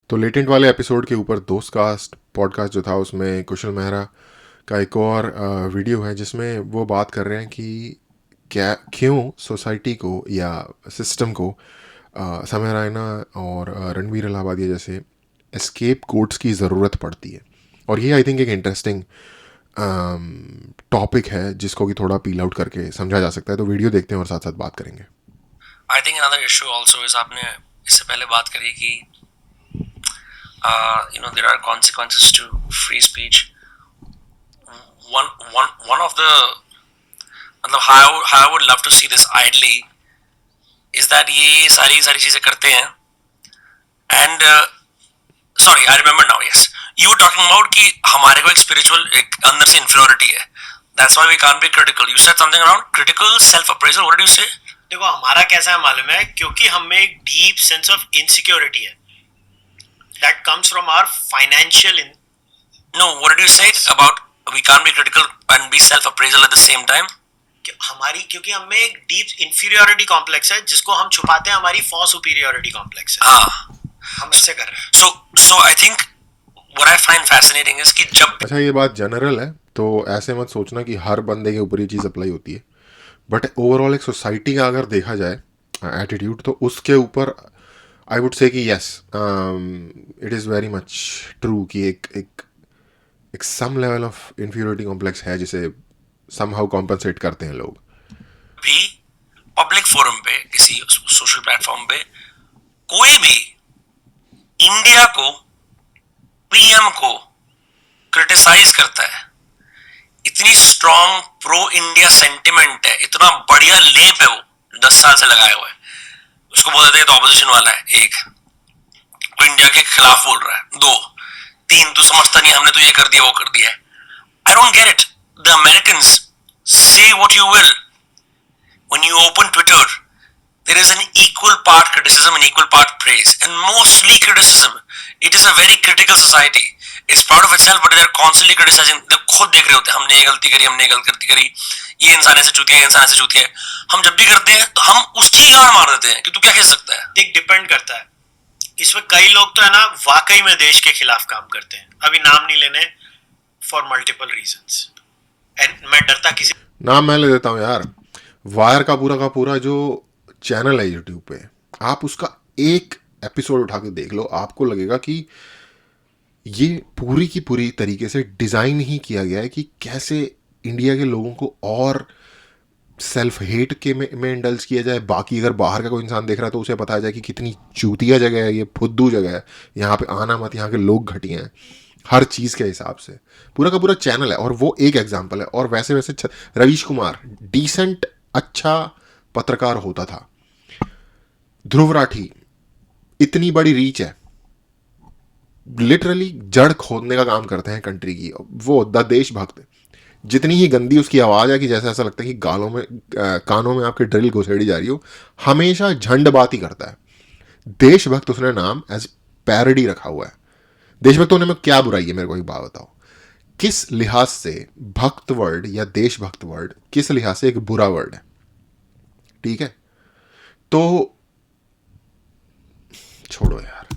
तो लेटेंट वाले एपिसोड के ऊपर दोस्त कास्ट पॉडकास्ट जो था उसमें कुशल मेहरा का एक और वीडियो है जिसमें वो बात कर रहे हैं कि क्यों सोसाइटी को या सिस्टम को समय रैना और रणवीर अलाहाबादिया जैसे एस्केप कोड्स की ज़रूरत पड़ती है। और ये आई थिंक एक इंटरेस्टिंग टॉपिक है जिसको कि थोड़ा पील आउट करके समझा जा सकता है। तो वीडियो देखते हैं और साथ साथ बात करेंगे। I think another issue also is आपने इससे पहले बात करी कि there are consequences to free speech. One of the मतलब how I would love to see this ideally is that ये सारी चीजें करते हैं and sorry I remember now. Yes, you were talking about कि हमारे को एक स्पिरिचुअल एक अंदर से इन्फ्योरिटी है. That's why we can't be critical. You said something around critical self appraisal. What did you say? देखो हमारा कैसा है मालूम है, क्योंकि हमें एक डीप सेंस ऑफ इनसिक्योरिटी है that comes from our financial No, what did you say about we can't be critical and be self appraisal at the same time? क्योंकि हमें एक डीप इंफीरियोरिटी कॉम्प्लेक्स है जिसको हम छुपाते हैं हमारी फॉर सुपीरियोरिटी कॉम्प्लेक्स है. हम ऐसे कर रहे हैं. So I think what I find fascinating is कि जब अच्छा, ये बात जनरल है तो ऐसे मत सोचना कि हर बंदे के ऊपर ये चीज़ अप्लाई होती है, बट ओवरऑल एक सोसाइटी का अगर देखा जाए एटीट्यूड तो उसके ऊपर आई वुड से कि yes it is very much true कि एक some level of inferiority complex है जिसे समहाउ कॉम्पनसेट करते हैं लोग. भी पब्लिक फोरम पे किसी सोशल प्लेटफॉर्म पे कोई भी इंडिया को पीएम को क्रिटिसाइज करता है, इतनी स्ट्रॉन्ग प्रो इंडिया सेंटिमेंट है, इतना बढ़िया लेप है वो 10 साल से लगाए हुए है, उसको बोल देते हैं तो ऑपोजिशन वाला है. एक तो इंडिया के खिलाफ बोल रहा है. 2 3 तो समझता नहीं हमने तो ये कर दिया वो कर दिया. I don't get it. The Americans से what you will, when you open Twitter there is an equal part criticism and equal part praise and mostly criticism. It is a very critical society. It's proud of itself but they are constantly criticizing. they खुद देख रहे होते हैं हमने ये गलती करी, हमने ये गलती करी, ये इंसान ऐसे चूतिया है, ये इंसान ऐसे चूतिया है. हम जब भी करते हैं तो हम उसकी ही गाड़ मार देते हैं कि तू क्या कह सकता है. देख डिपेंड करता है. इसमें कई लोग तो है ना वाकई में देश के खिलाफ काम करते हैं, अभी नाम नहीं लेने फॉर मल्टीपल रीजंस. एंड मैं डरता किसी नाम मैं ले देता हूँ यार. वायर का पूरा जो चैनल है यूट्यूब पे, आप उसका एक एपिसोड उठा के देख लो, आपको लगेगा कि ये पूरी की पूरी तरीके से डिज़ाइन ही किया गया है कि कैसे इंडिया के लोगों को और सेल्फ हेट के में इंडल्ज किया जाए. बाकी अगर बाहर का कोई इंसान देख रहा है तो उसे पता जाए कि कितनी चूतिया जगह है, ये फुद्दू जगह है, यहाँ पे आना मत, यहाँ के लोग घटिया हैं हर चीज़ के हिसाब से. पूरा का पूरा चैनल है और वो एक एग्जाम्पल है. और वैसे वैसे रवीश कुमार डिसेंट अच्छा पत्रकार होता था. ध्रुव राठी इतनी बड़ी रीच है, लिटरली जड़ खोदने का काम करते हैं कंट्री की. वो द देशभक्त, जितनी ही गंदी उसकी आवाज़ है कि जैसे ऐसा लगता है कि गालों में कानों में आपके ड्रिल घुसेड़ी जा रही हो, हमेशा झंड बात ही करता है. देशभक्त उसने नाम एज पैरडी रखा हुआ है. देशभक्त होने में क्या बुराई है, मेरे को एक बात बताओ. किस लिहाज से भक्त वर्ड या देशभक्त वर्ड किस लिहाज से एक बुरा वर्ड है? ठीक है, तो छोड़ो यार.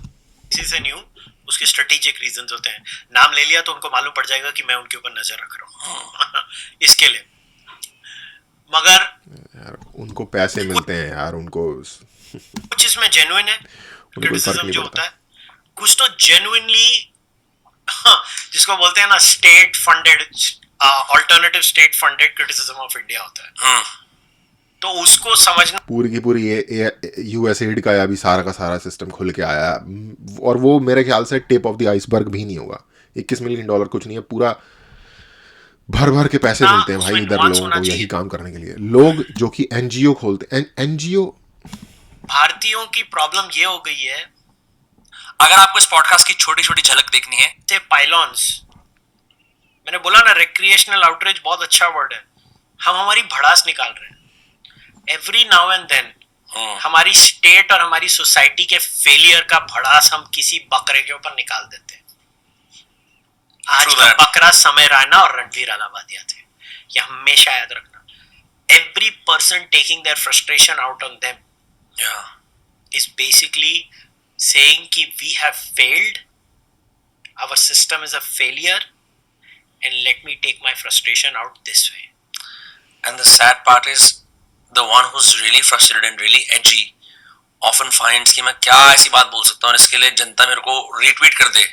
किसी से न्यू उसके स्ट्रेटेजिक रीजंस होते हैं. नाम ले लिया तो उनको मालूम पड़ जाएगा कि मैं उनके ऊपर नजर रख रहा हूँ इसके लिए. मगर यार उनको पैसे मिलते हैं यार, उनको कुछ इसमें जेन्युइन है. क्रिटिसिज्म जो होता है कुछ तो जेन्युइनली जिसको बोलते हैं ना state funded alternative state funded criticism of India होता है. तो उसको समझना पूरी की पूरी ये यूएसएड का या भी सारा का सारा सिस्टम खुल के आया, और वो मेरे ख्याल से टिप ऑफ द आइसबर्ग भी नहीं होगा. $21 मिलियन कुछ नहीं है. पूरा भर भर के पैसे मिलते हैं भाई इधर लोगों को यही काम करने के लिए. लोग जो कि एनजीओ खोलते हैं, एनजीओ. भारतीयों की प्रॉब्लम ये हो गई है, अगर आपको इस पॉडकास्ट की छोटी छोटी झलक देखनी है, से पाइलॉन्स, मैंने बोला ना रिक्रिएशनल आउटरीच बहुत अच्छा वर्ड है. हम हमारी भड़ास निकाल रहे हैं एवरी नाउ एंड देन. हमारी स्टेट और हमारी सोसाइटी के फेलियर का भड़ास हम किसी बकरे के ऊपर निकाल देते हैं. आज का बकरा समय रैना और रणवीर अलाहाबादिया थे. ये हमेशा याद रखना. Every person taking their frustration out on them is basically saying कि we have failed, our system is a failure, and let me take my frustration out this way. And the sad part is, the one who's really frustrated and really edgy often finds कि मैं क्या ऐसी बात बोल सकता हूँ, इसके लिए जनता मेरे को रीट्वीट कर दे,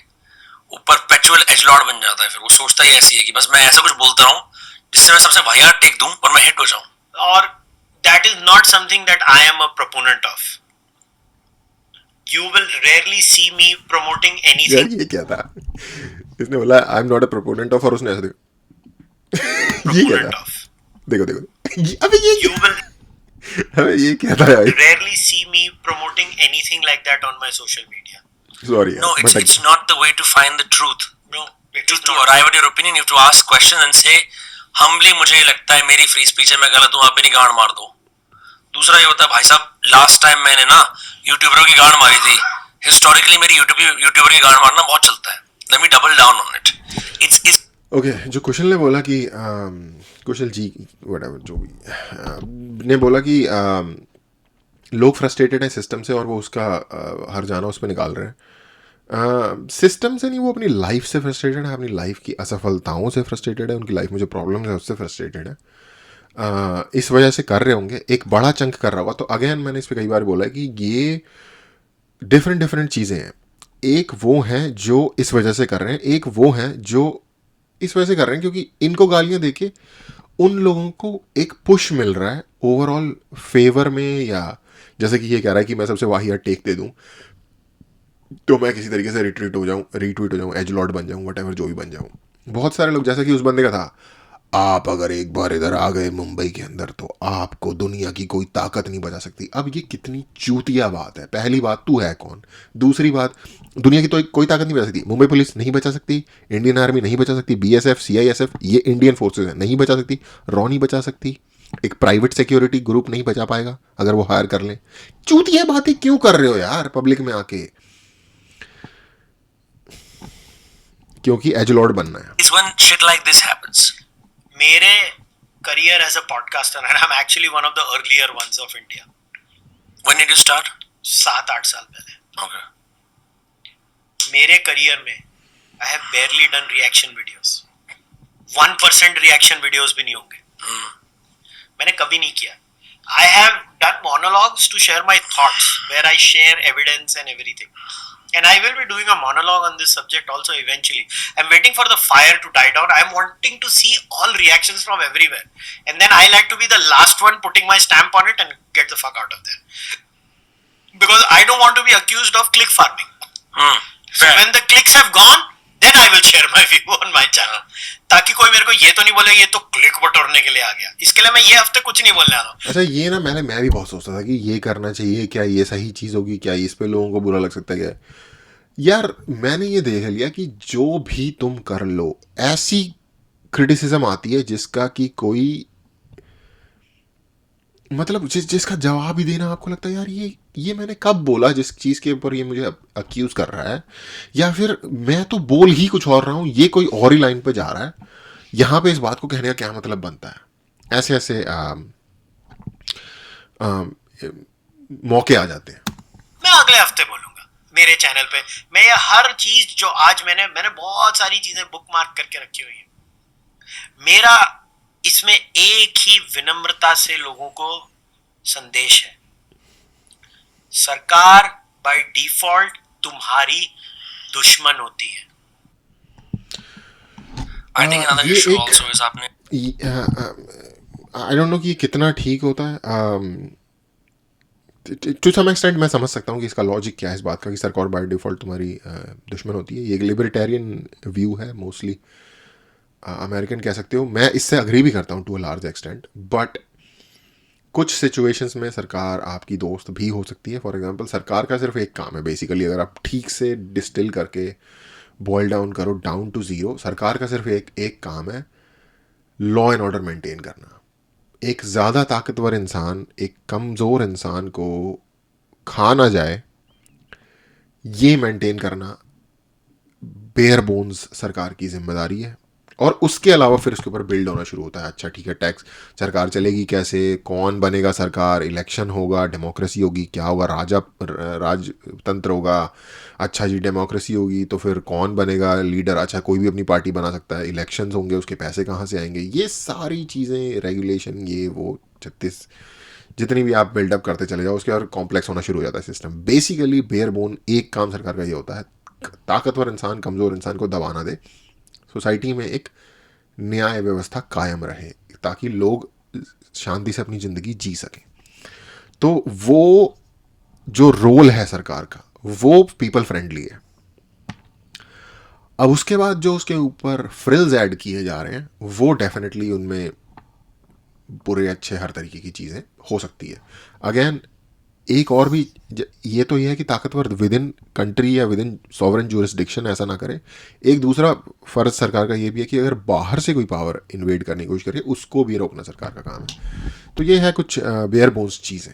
वो परपेचुअल एजलॉर्ड बन जाता है। फिर वो सोचता ही ऐसी है कि बस मैं ऐसा कुछ बोलता रहूं जिससे मैं सबसे वाहियात टेक दूं और मैं हिट हो जाऊं। और that is not something that I am a proponent of. You will rarely see me promoting यार anything. ये क्या था, इसने बोला I am not a proponent of, और उसने ऐसे देखो ये क्या Proponent था, of. देखो देखो अबे You will अबे ये क्या था यार, rarely see me promoting anything like that on my social media. Sorry No, यार it's not the way to find the truth. No, it is To not. arrive at your opinion, you have to ask questions and say, humbly मुझे लगता है मेरी free speech है, मैं गलत हूँ, आप मेरी गांड मार दो। दूसरा ये होता है, भाई साहब लास्ट टाइम मैंने ना यूट्यूबरों की गांड मारी थी, हिस्टोरिकली मेरी यूट्यूबर की गांड मारना बहुत चलता है, let me double down on it. It's okay जो कुशल ने बोला कि कुशल जी whatever जो भी ने बोला कि लोग फ्रस्ट्रेटेड हैं सिस्टम से और वो उसका हर जाना उस पर निकाल रहे हैं। सिस्टम से नहीं, वो अपनी लाइफ से फ्रस्ट्रेटेड है, अपनी लाइफ की असफलताओं से फ्रस्ट्रेटेड है, उनकी लाइफ में जो प्रॉब्लम्स है उससे फ्रस्ट्रेटेड है। इस वजह से कर रहे होंगे, एक बड़ा चंक कर रहा होगा। तो अगेन मैंने इस पर कई बार बोला है कि ये डिफरेंट चीज़ें हैं। एक वो हैं जो इस वजह से कर रहे हैं, एक वो हैं जो इस वजह से कर रहे हैं क्योंकि इनको गालियां देके उन लोगों को एक पुश मिल रहा है ओवरऑल फेवर में, या जैसे कि ये कह रहा है कि मैं सबसे वाहियात टेक दे दूं तो मैं किसी तरीके से रीट्वीट हो जाऊं, एजलॉर्ड बन जाऊं, वटेवर जो भी बन जाऊं। बहुत सारे लोग, जैसा कि उस बंदे का था, आप अगर एक बार इधर आ गए मुंबई के अंदर तो आपको दुनिया की कोई ताकत नहीं बचा सकती। अब ये कितनी चूतिया बात है। पहली बात, तू है कौन? दूसरी बात, दुनिया की तो कोई ताकत नहीं बचा सकती। मुंबई पुलिस नहीं बचा सकती, इंडियन आर्मी नहीं बचा सकती, BSF CISF ये इंडियन फोर्सेज है, नहीं बचा सकती, रॉ नहीं बचा सकती, एक प्राइवेट सिक्योरिटी ग्रुप नहीं बचा पाएगा अगर वो हायर कर लें। चूतिया बातें क्यों कर रहे हो यार पब्लिक में आके? क्योंकि एजलॉर्ड बनना है। when shit like this happens. मेरे career as a podcaster, and I'm actually one of the earlier ones of India. When did you start? 7-8 साल पहले Okay. मेरे करियर में I have barely done reaction videos. 1% reaction videos भी नहीं होंगे। मैंने कभी नहीं किया। I have done monologues to share my thoughts, where I share evidence and everything. And I will be doing a monologue on this subject also eventually. I'm waiting for the fire to die down. I'm wanting to see all reactions from everywhere. And then I like to be the last one putting my stamp on it and get the fuck out of there. Because I don't want to be accused of click farming. So Fair. when the clicks have gone, then I will share my view on my channel. ताकि कोई मेरे को ये तो नहीं बोले ये तो क्लिक बटोरने के लिए आ गया। इसके लिए मैं ये हफ्ते कुछ नहीं बोलने आ रहा हूँ। अच्छा ये ना मैं भी बहुत सोचता था कि ये करना चाहिए, क्या ये सही चीज़ होगी, क्या इस पे लोगों को बुरा लग सकता है क्या? यार मैंने ये देख लिया कि जो भी तुम कर लो, ऐसी क्रिटिसिज्म आती है जिसका कि कोई मतलब जिसका जवाब ही देना आपको लगता है यार ये मैंने कब बोला, जिस चीज़ के ऊपर ये मुझे अक्यूज़ कर रहा है, या फिर मैं तो बोल ही कुछ और रहा हूँ, ये कोई और ही लाइन पे जा रहा है, यहाँ पे इस बात को कहने का क्या मतलब बनता है? ऐसे ऐसे मौके आ जाते हैं। मैं अगले हफ्ते बोलूंगा मेरे चैनल पे। मैं ये हर चीज जो आज मैंने बहुत सारी चीजें बुक मार्क करके रखी हुई है। मेरा इसमें एक ही विनम्रता से लोगों को संदेश है, सरकार बाय डिफॉल्ट तुम्हारी दुश्मन होती है। I think another ये issue एक- also is आपने आई डोंट नो कि कितना ठीक होता है। टू सम एक्सटेंट मैं समझ सकता हूँ कि इसका लॉजिक क्या है इस बात का कि सरकार बाय डिफ़ॉल्ट तुम्हारी दुश्मन होती है। ये एक लिबर्टेरियन व्यू है, मोस्टली अमेरिकन कह सकते हो। मैं इससे अग्री भी करता हूँ to a large extent, but कुछ सिचुएशंस में सरकार आपकी दोस्त भी हो सकती है। फॉर एग्जांपल सरकार का सिर्फ एक काम है बेसिकली, अगर आप ठीक से डिस्टिल करके बॉयल डाउन करो डाउन टू ज़ीरो, सरकार का सिर्फ एक काम है, लॉ एंड ऑर्डर मेंटेन करना। एक ज़्यादा ताकतवर इंसान एक कमज़ोर इंसान को खा ना जाए, ये मेंटेन करना बेयर बोन्स सरकार की जिम्मेदारी है। और उसके अलावा फिर उसके ऊपर बिल्ड होना शुरू होता है। अच्छा ठीक है, टैक्स सरकार चलेगी कैसे, कौन बनेगा सरकार, इलेक्शन होगा, डेमोक्रेसी होगी, क्या होगा, राजतंत्र होगा। अच्छा जी, डेमोक्रेसी होगी तो फिर कौन बनेगा लीडर, अच्छा कोई भी अपनी पार्टी बना सकता है, इलेक्शंस होंगे, उसके पैसे कहाँ से आएंगे, ये सारी चीज़ें, रेगुलेशन, ये वो 36 जितनी भी आप बिल्डअप करते चले जाओ उसके और कॉम्प्लेक्स होना शुरू हो जाता है सिस्टम। बेसिकली बेयर बोन एक काम सरकार का ये होता है, ताकतवर इंसान कमज़ोर इंसान को दबाना दे, सोसाइटी में एक न्याय व्यवस्था कायम रहे ताकि लोग शांति से अपनी ज़िंदगी जी सकें। तो वो जो रोल है सरकार का वो पीपल फ्रेंडली है। अब उसके बाद जो उसके ऊपर फ्रिल्स ऐड किए जा रहे हैं वो डेफिनेटली उनमें बुरे अच्छे हर तरीके की चीज़ें हो सकती है। अगेन एक और भी ये तो ये है कि ताकतवर विद इन कंट्री या विद इन सॉवरेन जुरिस्डिक्शन ऐसा ना करे। एक दूसरा फर्ज सरकार का ये भी है कि अगर बाहर से कोई पावर इन्वेड करने की कोशिश करे उसको भी रोकना सरकार का काम है। तो ये है कुछ बेयर बोन्स चीज़ें।